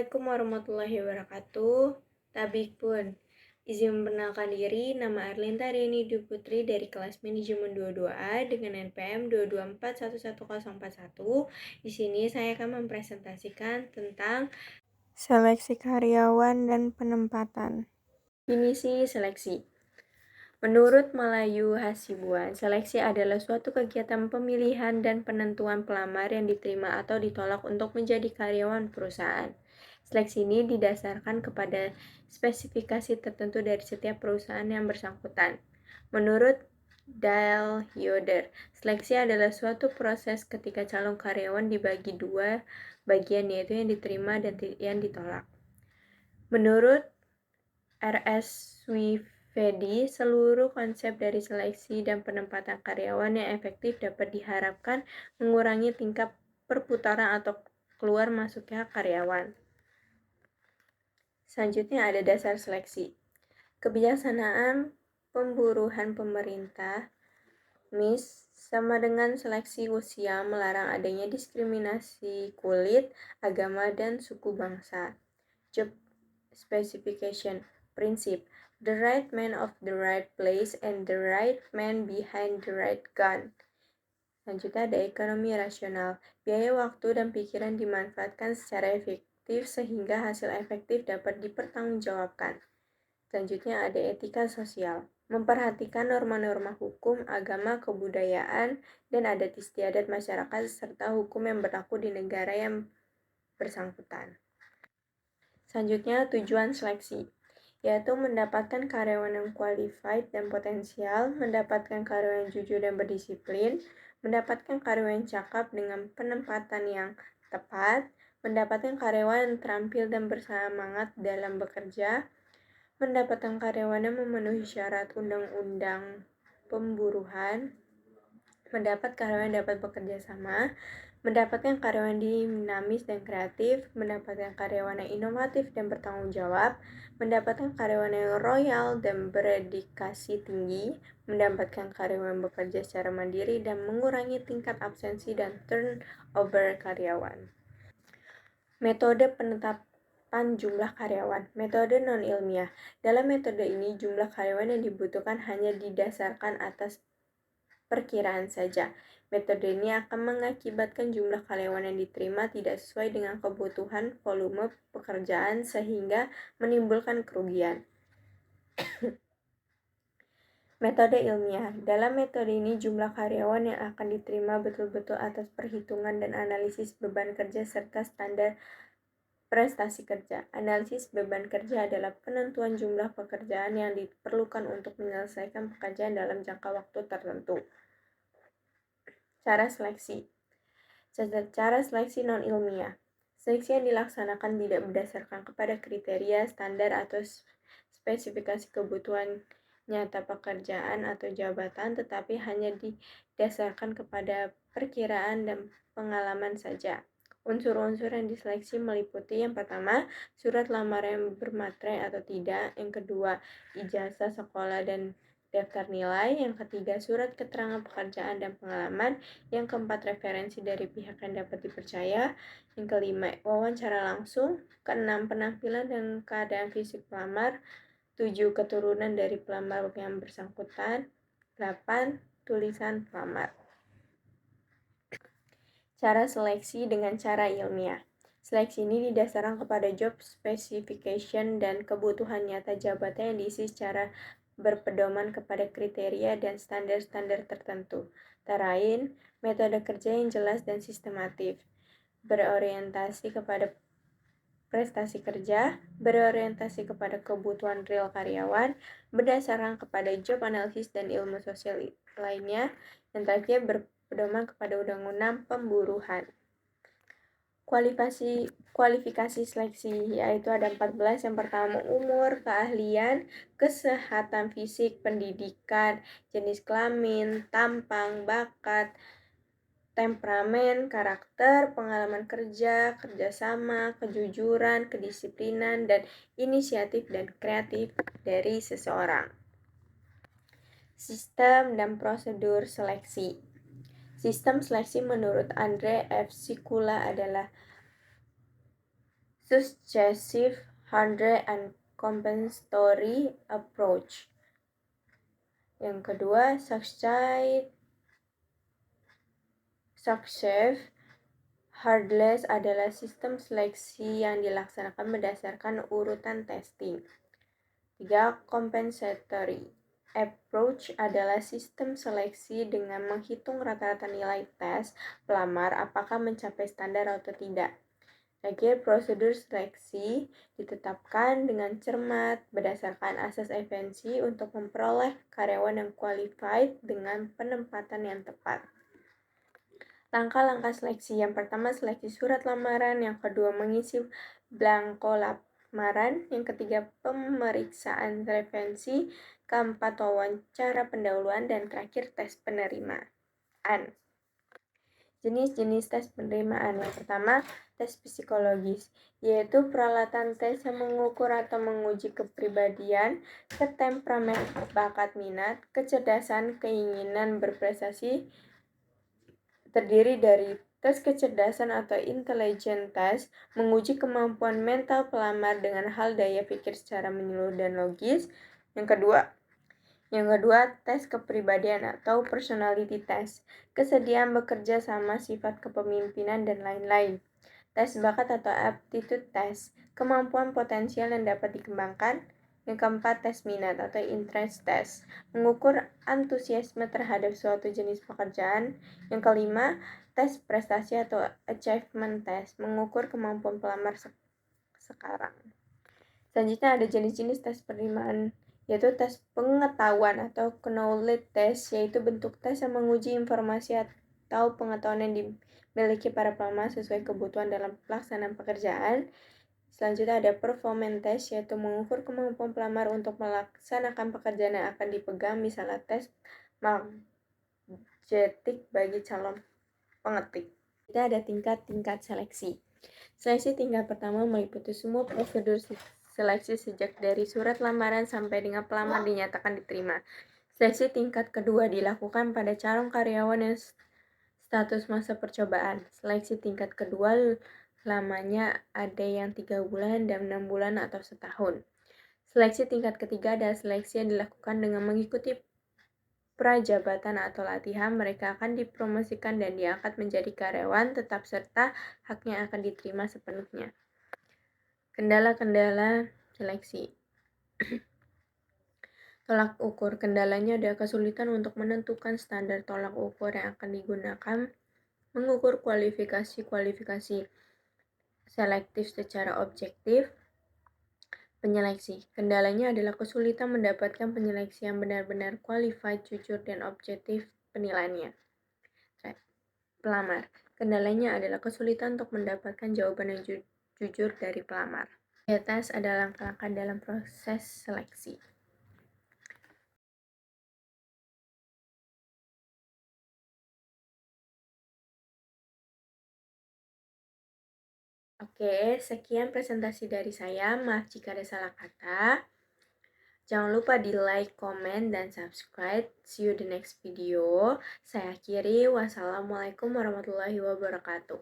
Assalamualaikum warahmatullahi wabarakatuh. Tabik pun. Izin memperkenalkan diri, nama Arlinta Riani Dwi Putri dari kelas manajemen 22A dengan NPM 2241141. Di sini saya akan mempresentasikan tentang seleksi karyawan dan penempatan. Definisi seleksi. Menurut Melayu Hasibuan, seleksi adalah suatu kegiatan pemilihan dan penentuan pelamar yang diterima atau ditolak untuk menjadi karyawan perusahaan. Seleksi ini didasarkan kepada spesifikasi tertentu dari setiap perusahaan yang bersangkutan. Menurut Dale Yoder, seleksi adalah suatu proses ketika calon karyawan dibagi dua bagian, yaitu yang diterima dan yang ditolak. Menurut R.S. Swifedi, seluruh konsep dari seleksi dan penempatan karyawan yang efektif dapat diharapkan mengurangi tingkat perputaran atau keluar masuknya karyawan. Selanjutnya ada dasar seleksi. Kebijaksanaan pemburuan pemerintah MIS sama dengan seleksi usia melarang adanya diskriminasi kulit, agama, dan suku bangsa. Job specification prinsip. The right man of the right place and the right man behind the right gun. Selanjutnya ada ekonomi rasional. Biaya waktu dan pikiran dimanfaatkan secara efektif sehingga hasil efektif dapat dipertanggungjawabkan. Selanjutnya ada etika sosial. Memperhatikan norma-norma hukum, agama, kebudayaan, dan adat istiadat masyarakat serta hukum yang berlaku di negara yang bersangkutan. Selanjutnya, tujuan seleksi, yaitu mendapatkan karyawan yang qualified dan potensial, mendapatkan karyawan yang jujur dan berdisiplin, mendapatkan karyawan yang cakap dengan penempatan yang tepat, mendapatkan karyawan yang terampil dan bersemangat dalam bekerja, mendapatkan karyawan yang memenuhi syarat undang-undang pemburuan, mendapat karyawan yang dapat bekerja sama, mendapatkan karyawan dinamis dan kreatif, mendapatkan karyawan yang inovatif dan bertanggung jawab, mendapatkan karyawan yang royal dan berdedikasi tinggi, mendapatkan karyawan yang bekerja secara mandiri dan mengurangi tingkat absensi dan turnover karyawan. Metode penetapan jumlah karyawan. Metode non-ilmiah. Dalam metode ini, jumlah karyawan yang dibutuhkan hanya didasarkan atas perkiraan saja. Metode ini akan mengakibatkan jumlah karyawan yang diterima tidak sesuai dengan kebutuhan volume pekerjaan sehingga menimbulkan kerugian. Metode ilmiah. Dalam metode ini jumlah karyawan yang akan diterima betul-betul atas perhitungan dan analisis beban kerja serta standar prestasi kerja. Analisis beban kerja adalah penentuan jumlah pekerjaan yang diperlukan untuk menyelesaikan pekerjaan dalam jangka waktu tertentu. Cara seleksi. Cara seleksi non-ilmiah. Seleksi yang dilaksanakan tidak berdasarkan kepada kriteria, standar, atau spesifikasi kebutuhan nyata pekerjaan atau jabatan, tetapi hanya didasarkan kepada perkiraan dan pengalaman saja. Unsur-unsur yang diseleksi meliputi yang pertama, surat lamaran yang bermaterai atau tidak, yang kedua, ijazah sekolah dan daftar nilai, yang ketiga, surat keterangan pekerjaan dan pengalaman, yang keempat, referensi dari pihak yang dapat dipercaya, yang kelima, wawancara langsung, keenam, penampilan dan keadaan fisik pelamar, 7, keturunan dari pelamar yang bersangkutan, 8, tulisan pelamar. Cara seleksi dengan cara ilmiah. Seleksi ini didasarkan kepada job specification dan kebutuhan nyata jabatan yang diisi secara berpedoman kepada kriteria dan standar-standar tertentu. Antara lain, metode kerja yang jelas dan sistematif, berorientasi kepada prestasi kerja, berorientasi kepada kebutuhan real karyawan, berdasarkan kepada job analisis dan ilmu sosial lainnya, dan terakhir berpedoman kepada undang-undang pemburuan. Kualifikasi seleksi yaitu ada 14. Yang pertama, umur, keahlian, kesehatan fisik, pendidikan, jenis kelamin, tampang, bakat, temperamen, karakter, pengalaman kerja, kerjasama, kejujuran, kedisiplinan, dan inisiatif dan kreatif dari seseorang. Sistem dan prosedur seleksi. Sistem seleksi menurut Andre F. Sikula adalah successive, harder, and compensatory approach. Yang kedua, successive hardless adalah sistem seleksi yang dilaksanakan berdasarkan urutan testing. 3. Compensatory approach adalah sistem seleksi dengan menghitung rata-rata nilai tes pelamar apakah mencapai standar atau tidak. Terakhir, prosedur seleksi ditetapkan dengan cermat berdasarkan asas efisiensi untuk memperoleh karyawan yang qualified dengan penempatan yang tepat. Langkah-langkah seleksi. Yang pertama, seleksi surat lamaran. Yang kedua, mengisi blanko lamaran. Yang ketiga, pemeriksaan referensi. Keempat, wawancara pendahuluan. Dan terakhir, tes penerimaan. Jenis-jenis tes penerimaan. Yang pertama, tes psikologis, yaitu peralatan tes yang mengukur atau menguji kepribadian, ketemperamen, bakat minat, kecerdasan, keinginan berprestasi. Terdiri dari tes kecerdasan atau intelligence test, menguji kemampuan mental pelamar dengan hal daya pikir secara menyeluruh dan logis. Yang kedua, tes kepribadian atau personality test, kesediaan bekerja sama, sifat kepemimpinan, dan lain-lain. Tes bakat atau aptitude test, kemampuan potensial yang dapat dikembangkan. Yang keempat, tes minat atau interest test, mengukur antusiasme terhadap suatu jenis pekerjaan. Yang kelima, tes prestasi atau achievement test, mengukur kemampuan pelamar sekarang. Selanjutnya ada jenis-jenis tes penerimaan, yaitu tes pengetahuan atau knowledge test, yaitu bentuk tes yang menguji informasi atau pengetahuan yang dimiliki para pelamar sesuai kebutuhan dalam pelaksanaan pekerjaan. Selanjutnya ada performance test, yaitu mengukur kemampuan pelamar untuk melaksanakan pekerjaan yang akan dipegang, misalnya tes magnetik bagi calon pengetik. Kita ada tingkat-tingkat seleksi. Seleksi tingkat pertama meliputi semua prosedur seleksi sejak dari surat lamaran sampai dengan pelamar dinyatakan diterima. Seleksi tingkat kedua dilakukan pada calon karyawan yang status masa percobaan. Seleksi tingkat kedua lamanya ada yang 3 bulan dan 6 bulan atau setahun. Seleksi tingkat ketiga adalah seleksi yang dilakukan dengan mengikuti prajabatan atau latihan. Mereka akan dipromosikan dan diangkat menjadi karyawan tetap serta haknya akan diterima sepenuhnya. Kendala-kendala seleksi. Tolak ukur. Kendalanya ada kesulitan untuk menentukan standar tolak ukur yang akan digunakan mengukur kualifikasi selektif secara objektif. Penyeleksi. Kendalanya adalah kesulitan mendapatkan penyeleksi yang benar-benar qualified, jujur, dan objektif penilaiannya. Pelamar. Kendalanya adalah kesulitan untuk mendapatkan jawaban yang jujur dari pelamar. Di atas adalah langkah-langkah dalam proses seleksi. Oke, sekian presentasi dari saya. Maaf jika ada salah kata. Jangan lupa di like, comment, dan subscribe. See you the next video. Saya akhiri. Wassalamualaikum warahmatullahi wabarakatuh.